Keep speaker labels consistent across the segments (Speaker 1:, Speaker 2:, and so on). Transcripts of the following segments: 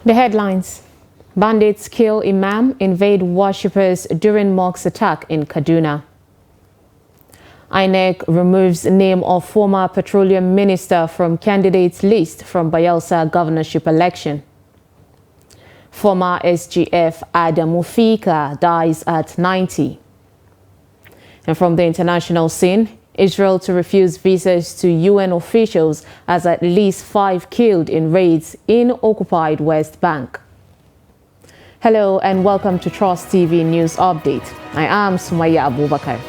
Speaker 1: The headlines. Bandits kill Imam, invade worshippers during mosque attack in Kaduna. INEC removes name of former petroleum minister from candidates list from Bayelsa governorship election. Former SGF Adamu Fika dies at 90. And from the international scene, Israel to refuse visas to UN officials as at least 5 killed in raids in occupied West Bank. Hello and welcome to Trust TV News Update. I am Sumaya Abubakar.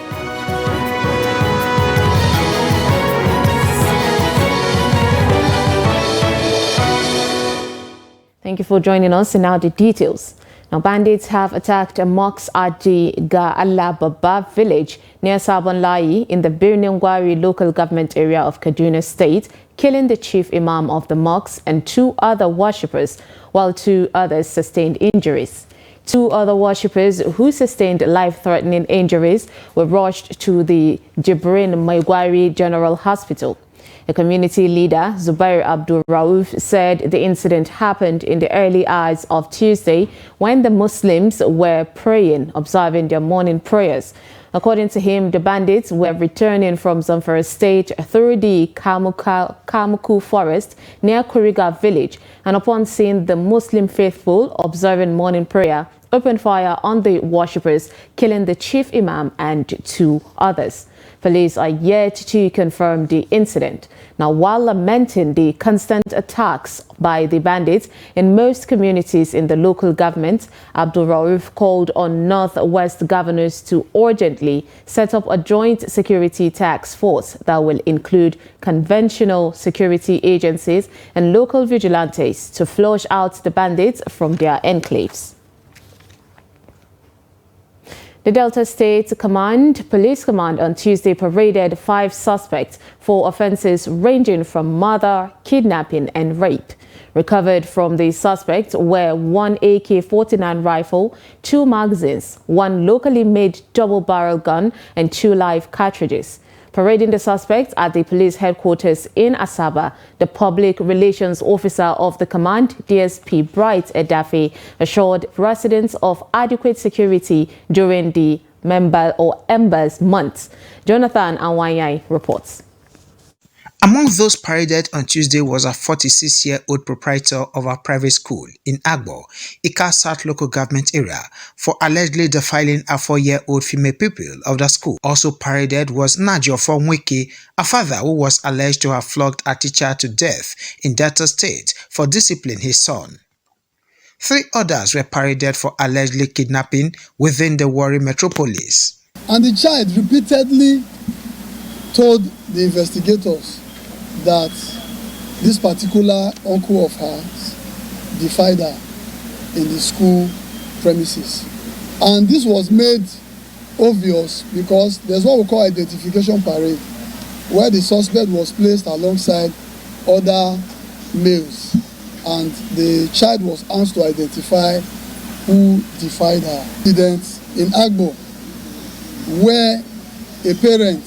Speaker 1: Thank you for joining us, and now the details. Now, bandits have attacked a mosque at the Ga Baba village near Sabon Layi in the Birnin Gwari local government area of Kaduna State, killing the chief imam of the mosque and 2 other worshippers, while 2 others sustained injuries. 2 other worshippers who sustained life-threatening injuries were rushed to the Jibrin Maigwari General Hospital. A community leader, Zubair Abdul Rauf, said the incident happened in the early hours of Tuesday when the Muslims were praying, observing their morning prayers. According to him, the bandits were returning from Zamfara State through the Kamuku forest near Kuriga village, and upon seeing the Muslim faithful observing morning prayer, opened fire on the worshippers, killing the chief imam and 2 others. Police are yet to confirm the incident. Now, while lamenting the constant attacks by the bandits in most communities in the local government, Abdul Rauf called on Northwest governors to urgently set up a joint security task force that will include conventional security agencies and local vigilantes to flush out the bandits from their enclaves. The Delta State Police Command on Tuesday paraded 5 suspects for offences ranging from murder, kidnapping and rape. Recovered from the suspects were 1 AK-49 rifle, 2 magazines, 1 locally made double-barrel gun and 2 live cartridges. Parading the suspects at the police headquarters in Asaba, the public relations officer of the command, DSP Bright Edafe, assured residents of adequate security during the Embers months. Jonathan Anwanyai reports.
Speaker 2: Among those paraded on Tuesday was a 46-year-old proprietor of a private school in Agbo, Ika South local government area, for allegedly defiling a 4-year-old female pupil of the school. Also paraded was Najo from Wiki, a father who was alleged to have flogged a teacher to death in Delta State for disciplining his son. 3 others were paraded for allegedly kidnapping within the Warri metropolis.
Speaker 3: And the child repeatedly told the investigators that this particular uncle of hers defied her in the school premises. And this was made obvious because there's what we call identification parade, where the suspect was placed alongside other males, and the child was asked to identify who defied her. Incident in Agbo, where a parent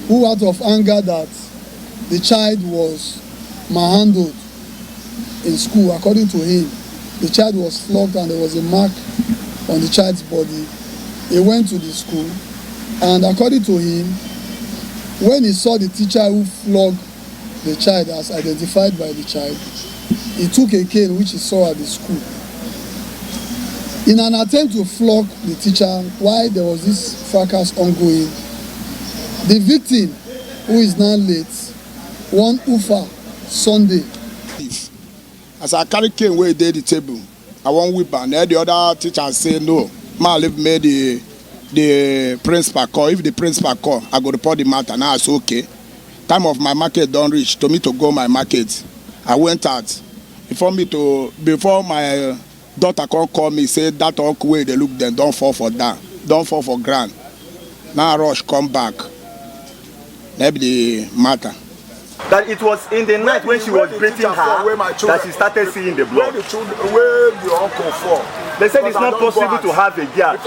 Speaker 3: who, out of anger that the child was manhandled in school, according to him, the child was flogged and there was a mark on the child's body. He went to the school, and according to him, when he saw the teacher who flogged the child as identified by the child, he took a cane which he saw at the school. In an attempt to flog the teacher while there was this fracas ongoing, the victim, who is now late, one Ufa Sunday.
Speaker 4: As I carry cane where they the table, I won't whip, and the other teacher say no. Ma leave me the principal call. If the principal call, I go report the matter. Now it's okay. Time of my market don't reach to me to go my market. I went out before my daughter call me, say that uncle way they look them don't fall for that, don't fall for ground. Now I rush come back. Maybe the matter.
Speaker 5: That it was in the night when she was beating her that she started seeing the blood.
Speaker 4: Where the uncle fall.
Speaker 5: They said it's not possible to have a girl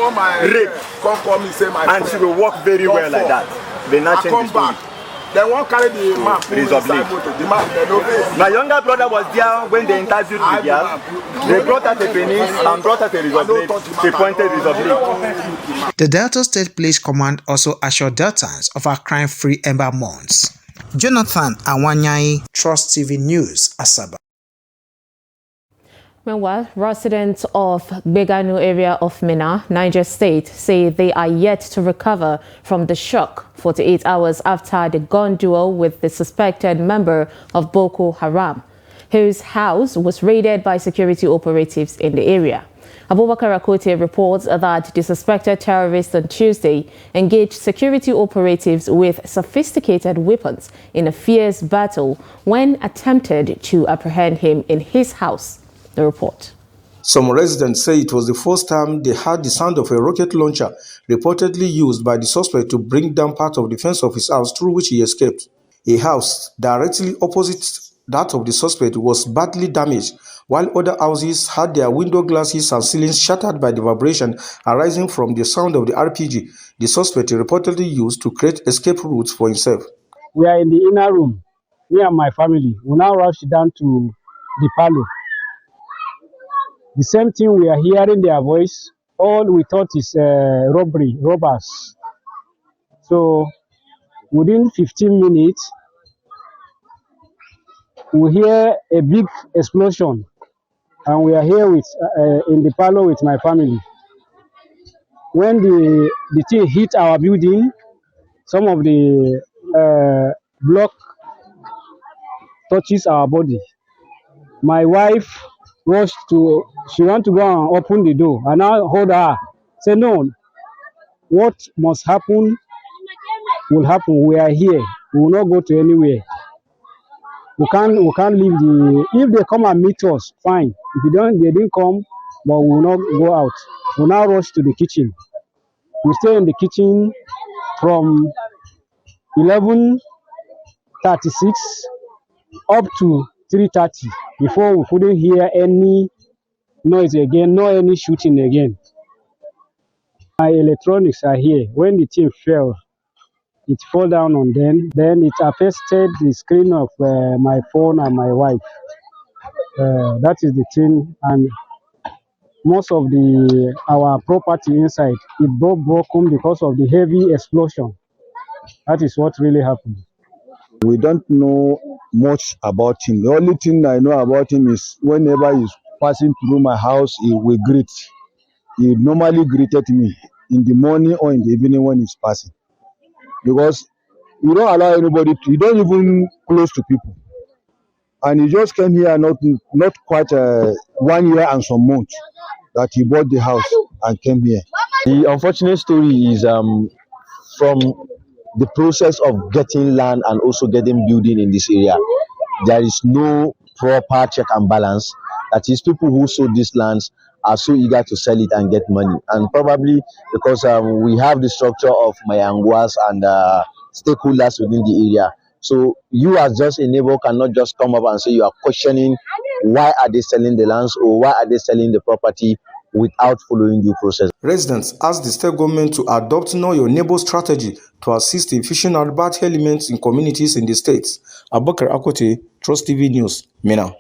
Speaker 5: rape
Speaker 4: come me say my
Speaker 5: and she will walk very well like that. They not change the story.
Speaker 4: Then one carry the map. The map.
Speaker 5: My younger brother was there when they interviewed the girl. They brought out a penis and brought out a razor blade. They pointed razor blade.
Speaker 2: The Delta State Police Command also assured Deltans of a crime-free Ember months. Jonathan Awanyai, Trust TV News, Asaba.
Speaker 1: Meanwhile, residents of Beganu area of Minna, Niger State, say they are yet to recover from the shock 48 hours after the gun duel with the suspected member of Boko Haram, whose house was raided by security operatives in the area. Abubakar Akote reports that the suspected terrorist on Tuesday engaged security operatives with sophisticated weapons in a fierce battle when attempted to apprehend him in his house. The report.
Speaker 6: Some residents say it was the first time they heard the sound of a rocket launcher reportedly used by the suspect to bring down part of the fence of his house through which he escaped. A house directly opposite that of the suspect was badly damaged, while other houses had their window glasses and ceilings shattered by the vibration arising from the sound of the RPG the suspect reportedly used to create escape routes for himself.
Speaker 7: We are in the inner room, me and my family. We now rush down to the parlor. The same thing, we are hearing their voice. All we thought is robbers. So within 15 minutes, we hear a big explosion, and we are here with in the parlor with my family. When the thing hit our building, some of the block touches our body. My wife rushed to, she want to go and open the door, and I hold her, say no, what must happen will happen. We are here, we will not go to anywhere. We can't leave if they come and meet us, fine. If they didn't come, but we will not go out. We now rush to the kitchen. We stay in the kitchen from 11:36 up to 3:30 before we couldn't hear any noise again, no any shooting again. My electronics are here. When the thing fell, it fell down on them. Then it affected the screen of my phone and my wife. That is the thing. And most of our property inside, it broken because of the heavy explosion. That is what really happened.
Speaker 8: We don't know much about him. The only thing I know about him is whenever he's passing through my house, he will greet. He normally greeted me in the morning or in the evening when he's passing. Because you don't allow anybody to, you don't even close to people. And he just came here not quite 1 year and some months that he bought the house and came here.
Speaker 9: The unfortunate story is from the process of getting land and also getting building in this area. There is no proper check and balance. That is, people who sold these lands are so eager to sell it and get money. And probably because we have the structure of Mayangwas and stakeholders within the area. So you as just a neighbor cannot just come up and say you are questioning why are they selling the lands or why are they selling the property without following due process.
Speaker 6: Residents asked the state government to adopt Know Your Neighbor strategy to assist in fishing out bad elements in communities in the states. Abubakar Akote, Trust TV News, Minna.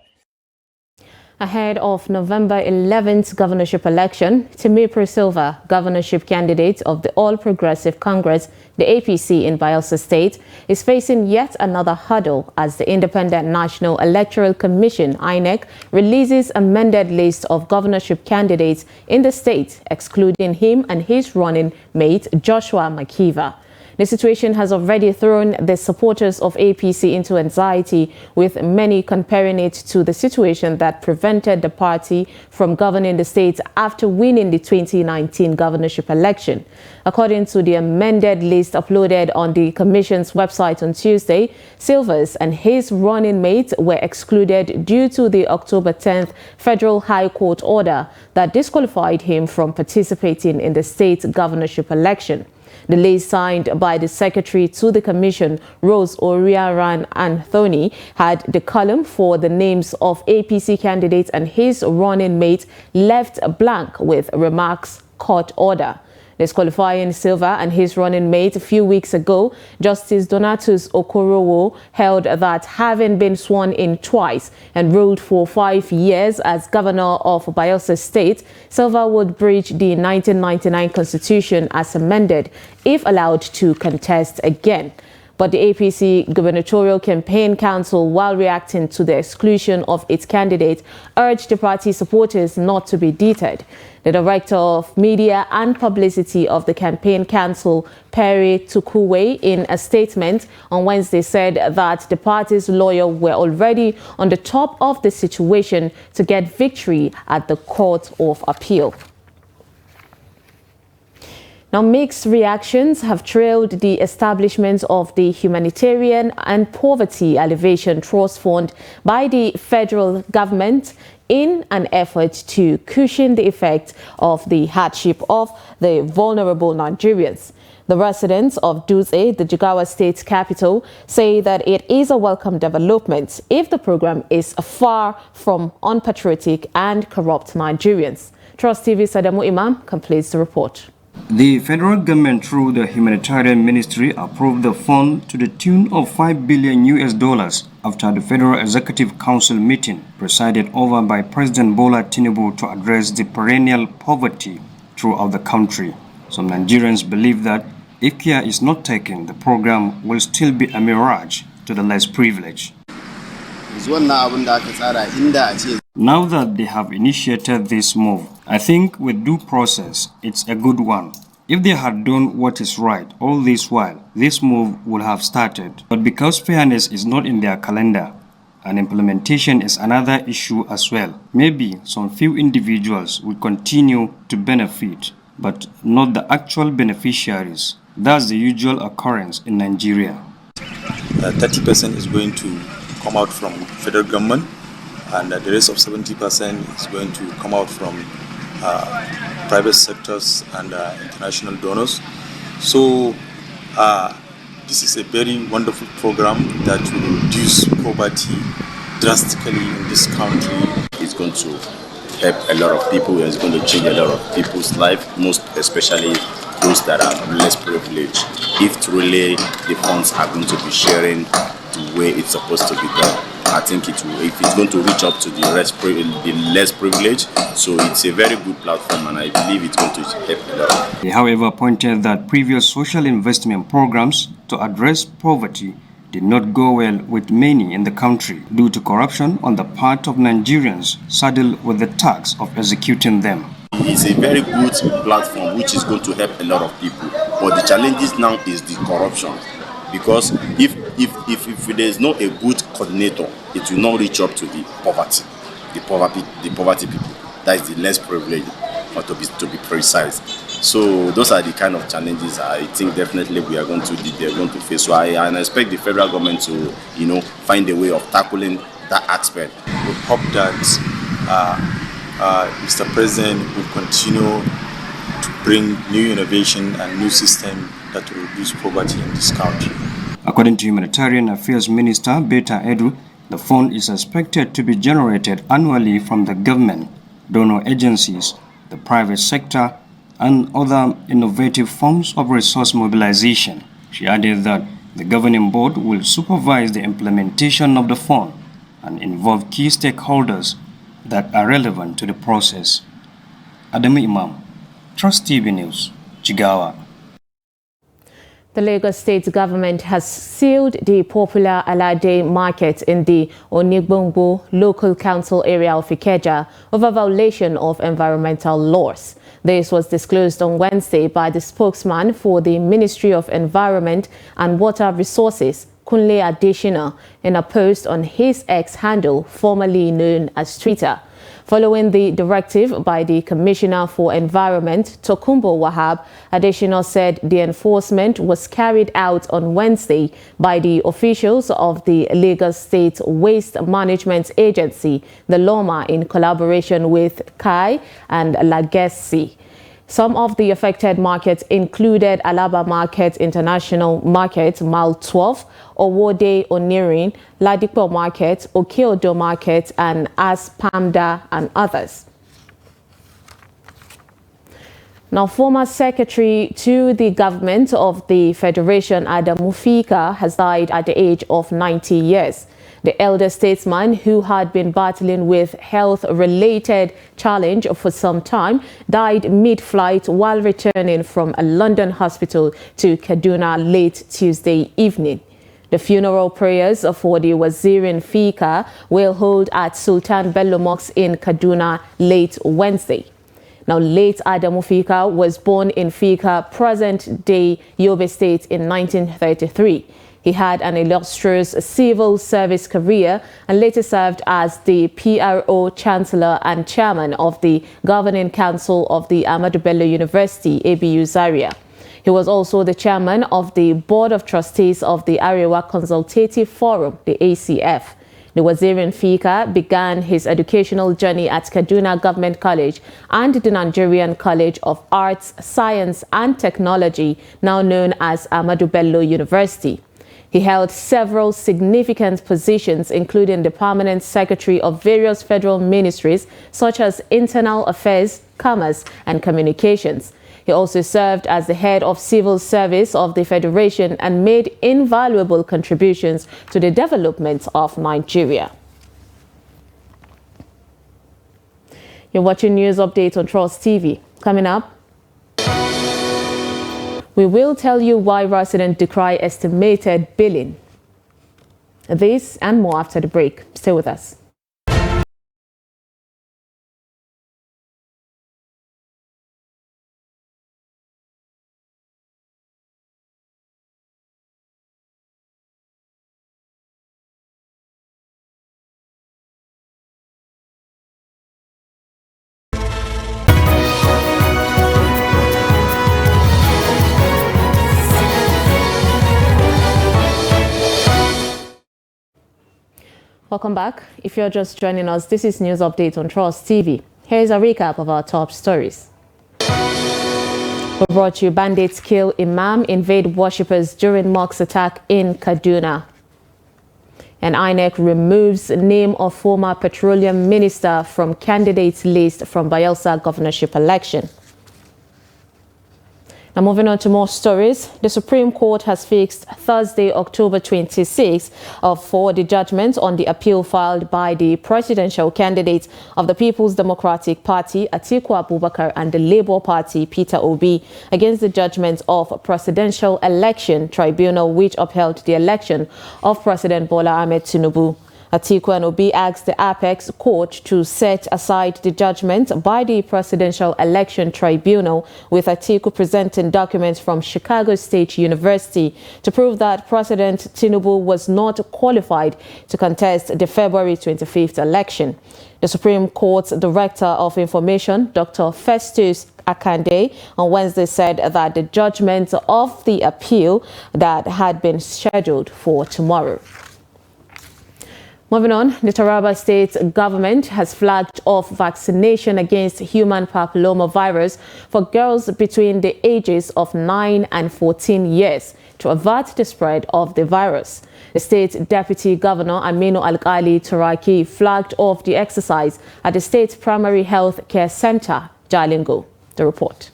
Speaker 1: Ahead of November 11th governorship election, Timipri Silva, governorship candidate of the All Progressive Congress, the APC in Bayelsa State, is facing yet another hurdle as the Independent National Electoral Commission, INEC, releases amended list of governorship candidates in the state, excluding him and his running mate, Joshua Makiva. The situation has already thrown the supporters of APC into anxiety, with many comparing it to the situation that prevented the party from governing the state after winning the 2019 governorship election. According to the amended list uploaded on the Commission's website on Tuesday, Silvers and his running mate were excluded due to the October 10th Federal High Court order that disqualified him from participating in the state governorship election. The list signed by the secretary to the commission, Rose Oriaran Anthony, had the column for the names of APC candidates and his running mate left blank with remarks court order. Disqualifying Silva and his running mate a few weeks ago, Justice Donatus Okorowo held that having been sworn in twice and ruled for 5 years as governor of Bayelsa State, Silva would breach the 1999 constitution as amended if allowed to contest again. But the APC Gubernatorial Campaign Council, while reacting to the exclusion of its candidate, urged the party supporters not to be deterred. The Director of Media and Publicity of the Campaign Council, Perry Tukuwe, in a statement on Wednesday said that the party's lawyers were already on the top of the situation to get victory at the Court of Appeal. Now, mixed reactions have trailed the establishment of the Humanitarian and Poverty Alleviation Trust Fund by the federal government in an effort to cushion the effect of the hardship of the vulnerable Nigerians. The residents of Dutse, the Jigawa state capital, say that it is a welcome development if the program is far from unpatriotic and corrupt Nigerians. Trust TV's Adamu Imam completes the report.
Speaker 10: The federal government, through the Humanitarian Ministry, approved the fund to the tune of $5 billion after the Federal Executive Council meeting presided over by President Bola Tinubu to address the perennial poverty throughout the country. Some Nigerians believe that if care is not taken, the program will still be a mirage to the less privileged. Now that they have initiated this move, I think with due process, it's a good one. If they had done what is right all this while, this move would have started. But because fairness is not in their calendar, and implementation is another issue as well, maybe some few individuals will continue to benefit, but not the actual beneficiaries. That's the usual occurrence in Nigeria.
Speaker 11: 30% is going to come out from federal government, and the rest of 70% is going to come out from private sectors and international donors. So this is a very wonderful program that will reduce poverty drastically in this country.
Speaker 12: It's going to help a lot of people, and it's going to change a lot of people's life, most especially those that are less privileged, if truly the funds are going to be sharing the way it's supposed to be done. I think it will, if it's going to reach up to the less privileged, so it's a very good platform, and I believe it's going to help a lot.
Speaker 10: They, however, pointed that previous social investment programs to address poverty did not go well with many in the country due to corruption on the part of Nigerians saddled with the task of executing them.
Speaker 12: It's a very good platform which is going to help a lot of people, but the challenges now is the corruption. Because if there is not a good coordinator, it will not reach up to the poverty people. That is the less privileged, or to be precise. So those are the kind of challenges I think definitely they are going to face. So I expect the federal government to, find a way of tackling that aspect.
Speaker 11: We hope that Mr. President will continue to bring new innovation and new system that will reduce poverty in this country.
Speaker 10: According to Humanitarian Affairs Minister Beta Edu, the fund is expected to be generated annually from the government, donor agencies, the private sector, and other innovative forms of resource mobilization. She added that the governing board will supervise the implementation of the fund and involve key stakeholders that are relevant to the process. Adamu Imam, Trust TV News, Jigawa.
Speaker 1: The Lagos State government has sealed the popular Alade market in the Onigbongbo local council area of Ikeja over violation of environmental laws. This was disclosed on Wednesday by the spokesman for the Ministry of Environment and Water Resources, Kunle Adeshina, in a post on his X handle, formerly known as Twitter. Following the directive by the Commissioner for Environment, Tokumbo Wahab, Adeshina said the enforcement was carried out on Wednesday by the officials of the Lagos State Waste Management Agency, the LOMA, in collaboration with KAI and Lagesi. Some of the affected markets included Alaba Market, International Market, Mile 12, Owode Onirin, Ladipo Market, Okeodo Market, and Aspamda, and others. Now, former secretary to the government of the Federation, Adamu Fika, has died at the age of 90 years. The elder statesman, who had been battling with health-related challenge for some time, died mid-flight while returning from a London hospital to Kaduna late Tuesday evening. The funeral prayers for the Wazirin Fika will hold at Sultan Bello Mosque in Kaduna late Wednesday. Now, late Adamu Fika was born in Fika, present-day Yobe State, in 1933. He had an illustrious civil service career and later served as the PRO Chancellor and Chairman of the Governing Council of the Ahmadu Bello University, ABU Zaria. He was also the chairman of the Board of Trustees of the Arewa Consultative Forum, the ACF. The Wazirin Fika began his educational journey at Kaduna Government College and the Nigerian College of Arts, Science and Technology, now known as Ahmadu Bello University. He held several significant positions, including the permanent secretary of various federal ministries, such as Internal Affairs, Commerce and Communications. He also served as the head of civil service of the Federation and made invaluable contributions to the development of Nigeria. You're watching News Update on Trust TV. Coming up, we will tell you why residents decry estimated billing. This and more after the break. Stay with us. Welcome back. If you're just joining us, this is News Update on Trust TV. Here's a recap of our top stories. We brought you bandits kill Imam, invade worshippers during mosque attack in Kaduna. And INEC removes name of former petroleum minister from candidates list from Bayelsa governorship election. Now, moving on to more stories, the Supreme Court has fixed Thursday, October 26, for the judgment on the appeal filed by the presidential candidates of the People's Democratic Party, Atiku Abubakar, and the Labour Party, Peter Obi, against the judgment of Presidential Election Tribunal, which upheld the election of President Bola Ahmed Tinubu. Atiku and Obi asked the Apex Court to set aside the judgment by the Presidential Election Tribunal, with Atiku presenting documents from Chicago State University to prove that President Tinubu was not qualified to contest the February 25th election. The Supreme Court's Director of Information, Dr. Festus Akande, on Wednesday said that the judgment of the appeal that had been scheduled for tomorrow. Moving on, the Taraba State government has flagged off vaccination against human papillomavirus for girls between the ages of 9 and 14 years to avert the spread of the virus. The state deputy governor, Aminu Alkali Turaki, flagged off the exercise at the state primary health care center, Jalingo. The report.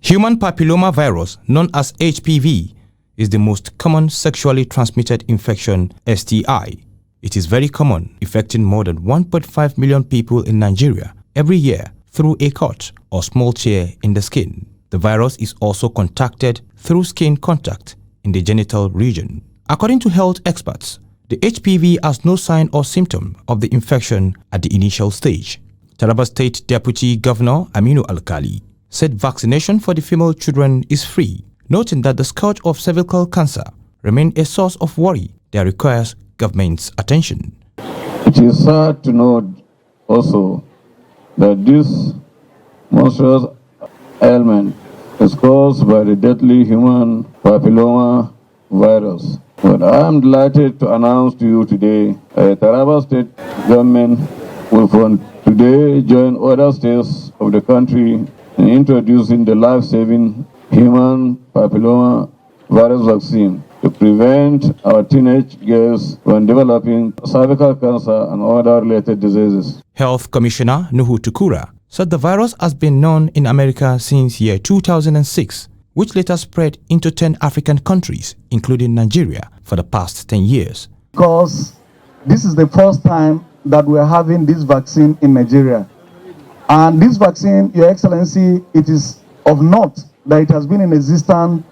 Speaker 13: Human papillomavirus, known as HPV, is the most common sexually transmitted infection, STI. It is very common, affecting more than 1.5 million people in Nigeria every year through a cut or small tear in the skin. The virus is also contacted through skin contact in the genital region. According to health experts, the HPV has no sign or symptom of the infection at the initial stage. Taraba State Deputy Governor Aminu Alkali said vaccination for the female children is free, noting that the scourge of cervical cancer remains a source of worry that requires government's attention.
Speaker 14: It is sad to note also that this monstrous ailment is caused by the deadly human papilloma virus. But I am delighted to announce to you today that Taraba State government will from today join other states of the country in introducing the life-saving human papilloma virus vaccine to prevent our teenage girls from developing cervical cancer and other related diseases.
Speaker 13: Health Commissioner Nuhu Tukura said the virus has been known in America since year 2006, which later spread into 10 African countries, including Nigeria, for the past 10 years.
Speaker 15: Because this is the first time that we're having this vaccine in Nigeria. And this vaccine, Your Excellency, it is of note that it has been in existence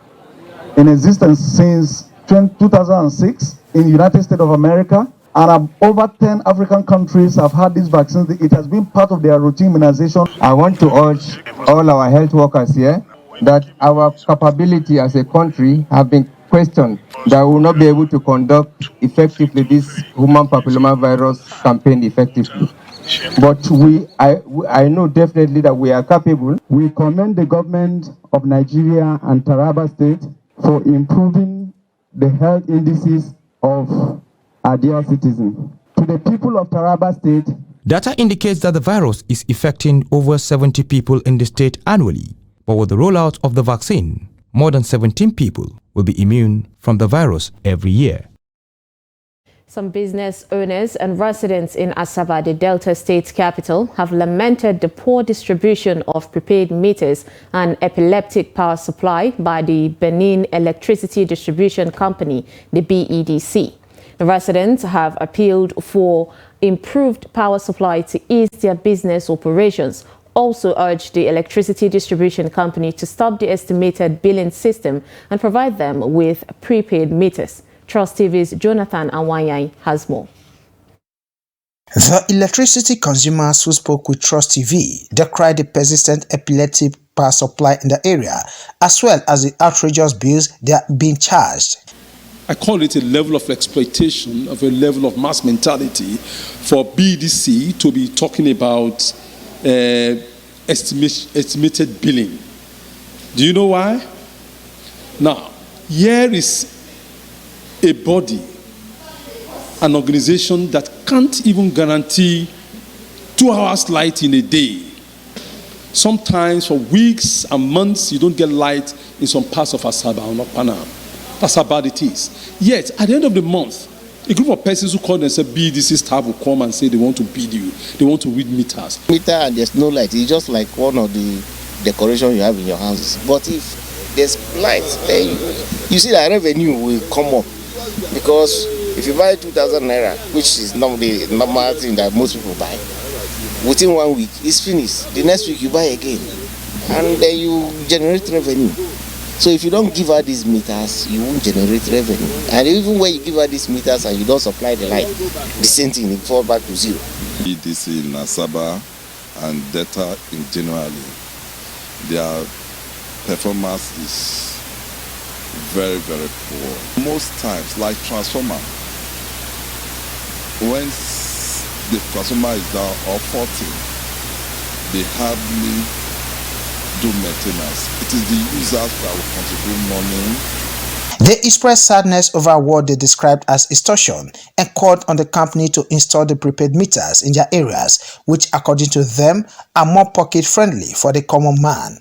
Speaker 15: since 2006 in the United States of America. And over 10 African countries have had this vaccine. It has been part of their routine immunization.
Speaker 16: I want to urge all our health workers here that our capability as a country have been questioned, that we will not be able to conduct effectively this human papillomavirus campaign effectively. But I know definitely that we are capable.
Speaker 15: We commend the government of Nigeria and Taraba State for improving the health indices of our dear citizens. To the people of Taraba State,
Speaker 13: data indicates that the virus is affecting over 70 people in the state annually. But with the rollout of the vaccine, more than 17 people will be immune from the virus every year.
Speaker 1: Some business owners and residents in Asaba, the Delta State capital, have lamented the poor distribution of prepaid meters and epileptic power supply by the Benin Electricity Distribution Company, the BEDC. The residents have appealed for improved power supply to ease their business operations. Also urged the Electricity Distribution Company to stop the estimated billing system and provide them with prepaid meters. Trust TV's Jonathan Awanyai has more.
Speaker 2: The electricity consumers who spoke with Trust TV decried the persistent epileptic power supply in the area, as well as the outrageous bills they are being charged.
Speaker 17: I call it a level of exploitation, of a level of mass mentality for BDC to be talking about estimated billing. Do you know why? Now, here is a body, an organization that can't even guarantee 2 hours light in a day. Sometimes for weeks and months, you don't get light in some parts of Asaba or Panama. That's how bad it is. Yet, at the end of the month, a group of persons who call themselves BDC staff will come and say they want to bid you. They want to read meters.
Speaker 18: Meter and there's no light. It's just like one of the decorations you have in your houses. But if there's light, then you see that revenue will come up. Because if you buy 2,000 naira, which is normally the normal thing that most people buy, within 1 week, it's finished. The next week you buy again. And then you generate revenue. So if you don't give her these meters, you won't generate revenue. And even when you give her these meters and you don't supply the light, the same thing, it falls back to zero.
Speaker 19: BDC in Asaba and Delta in generally, their performance is very, very poor. Most times, like transformer, when the transformer is down or faulty, they hardly do maintenance. It is the users that will contribute money.
Speaker 2: They expressed sadness over what they described as extortion and called on the company to install the prepaid meters in their areas, which according to them are more pocket-friendly for the common man.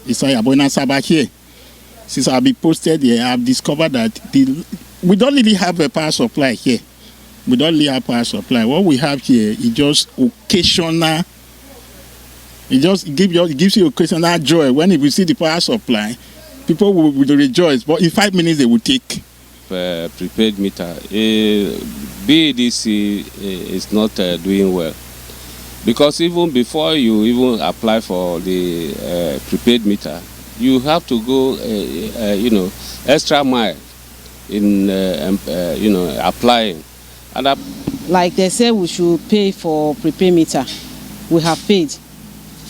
Speaker 20: It's here. Since I've been posted here, I've discovered that we don't really have a power supply here. We don't really have power supply. What we have here is just occasional. It just gives you occasional joy. When you see the power supply, people will rejoice. But in 5 minutes, they will take.
Speaker 21: Prepaid meter. BEDC is not doing well. Because even before you even apply for the prepaid meter, you have to go, extra mile in, applying. And
Speaker 22: like they say, we should pay for prepaid meter. We have paid.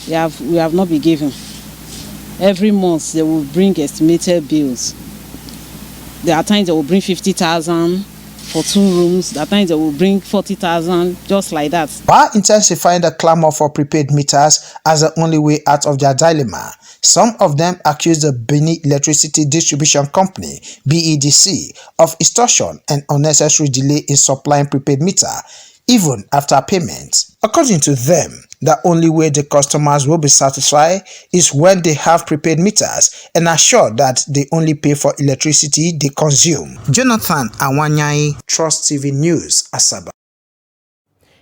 Speaker 22: We have not been given. Every month they will bring estimated bills. There are times they will bring 50,000 for 2 rooms. There are times they will bring 40,000, just like that.
Speaker 2: While intensifying the clamor for prepaid meters as the only way out of their dilemma, some of them accuse the Benin Electricity Distribution Company, BEDC, of extortion and unnecessary delay in supplying prepaid meter, even after payment. According to them, the only way the customers will be satisfied is when they have prepaid meters and are sure that they only pay for electricity they consume. Jonathan Awanyai, Trust TV News, Asaba.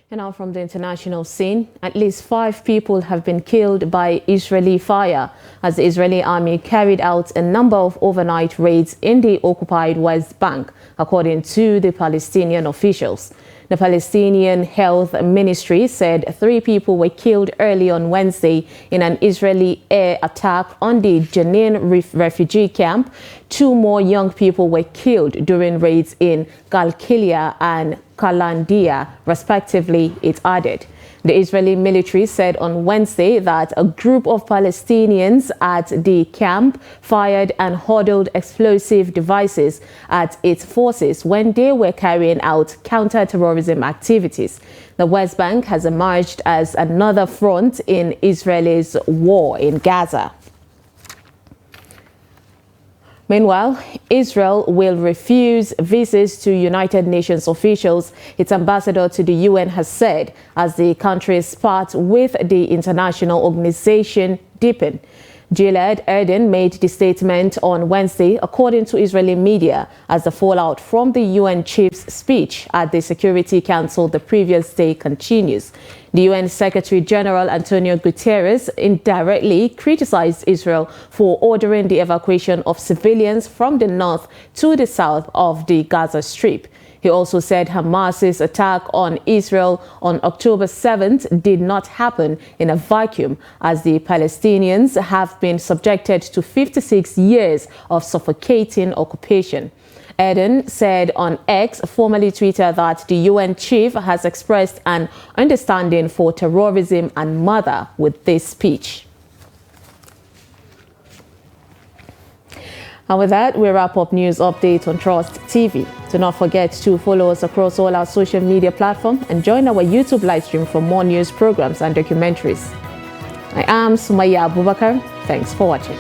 Speaker 1: And now from the international scene, at least 5 people have been killed by Israeli fire as the Israeli army carried out a number of overnight raids in the occupied West Bank, according to the Palestinian officials. The Palestinian Health Ministry said 3 people were killed early on Wednesday in an Israeli air attack on the Jenin refugee camp. 2 more young people were killed during raids in Galkilia and Kalandia, respectively, it added. The Israeli military said on Wednesday that a group of Palestinians at the camp fired and hurled explosive devices at its forces when they were carrying out counter-terrorism activities. The West Bank has emerged as another front in Israel's war in Gaza. Meanwhile, Israel will refuse visas to United Nations officials, its ambassador to the UN has said, as the country's spat with the international organization deepen. Gilad Erdan made the statement on Wednesday, according to Israeli media, as the fallout from the UN chief's speech at the Security Council the previous day continues. The UN Secretary General Antonio Guterres indirectly criticized Israel for ordering the evacuation of civilians from the north to the south of the Gaza Strip. He also said Hamas's attack on Israel on October 7th did not happen in a vacuum, as the Palestinians have been subjected to 56 years of suffocating occupation. Erdan said on X, formerly Twitter, that the UN chief has expressed an understanding for terrorism and murder with this speech. And with that, we wrap up news update on Trust TV. Do not forget to follow us across all our social media platforms and join our YouTube live stream for more news programs and documentaries. I am Sumaya Abubakar. Thanks for watching.